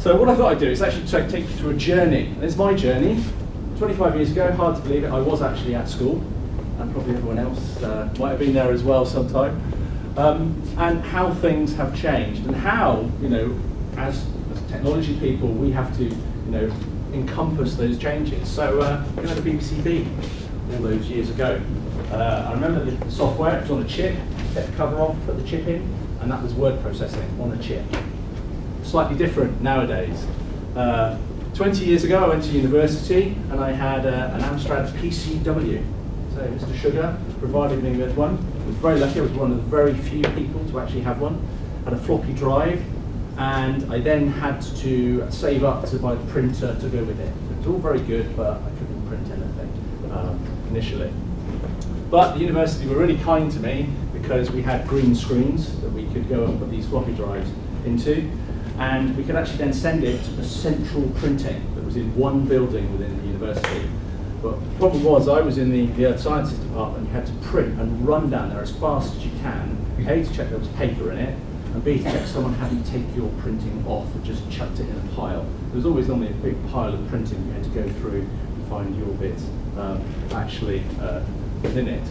So what I thought I'd do is actually take you through a journey. And it's my journey. 25 years ago, hard to believe it, I was actually at school, and probably everyone else might have been there as well sometime. And how things have changed, and how, as technology people, we have to, encompass those changes. So we had a BBC all those years ago. I remember the software, it was on a chip, set the cover off, put the chip in, and that was word processing on a chip. Slightly different nowadays. 20 years ago I went to university and I had an Amstrad PCW. So Mr. Sugar provided me with one. I was very lucky, I was one of the very few people to actually have one. Had a floppy drive, and I then had to save up to buy the printer to go with it. It was all very good, but I couldn't print anything initially. But the university were really kind to me because we had green screens that we could go and put these floppy drives into, and we could actually then send it to the central printing that was in one building within the university. But the problem was I was in the Earth Sciences department. You had to print and run down there as fast as you can, A, to check there was paper in it, and B, to check someone hadn't taken your printing off and just chucked it in a pile. There was always normally a big pile of printing you had to go through and find your bits actually within it.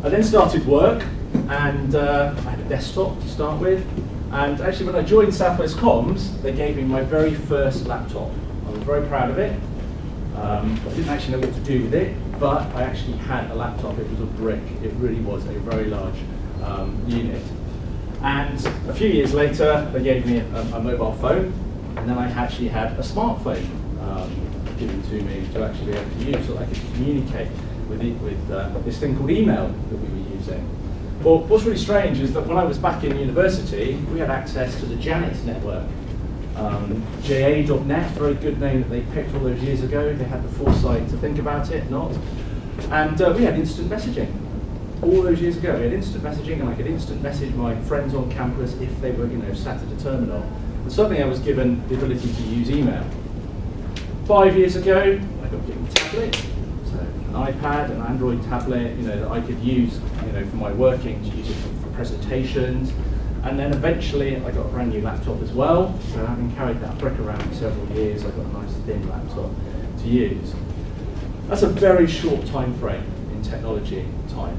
I then started work, and I had a desktop to start with. And actually, when I joined swcomms, they gave me my very first laptop. I was very proud of it. I didn't actually know what to do with it, but I actually had a laptop. It was a brick. It really was a very large unit. And a few years later, they gave me a mobile phone, and then I actually had a smartphone given to me to actually be able to use so that I could communicate with this thing called email that we were using. Well, what's really strange is that when I was back in university, we had access to the Janet network. JA.net, very good name that they picked all those years ago. They had the foresight to think about it, not. And we had instant messaging. All those years ago, we had instant messaging, and I could instant message my friends on campus if they were, sat at a terminal. And suddenly I was given the ability to use email. 5 years ago, I got given a tablet, so an iPad, an Android tablet, that I could use, for my working, to use it for presentations. And then eventually I got a brand new laptop as well. So having carried that brick around for several years, I got a nice thin laptop to use. That's a very short time frame in technology time.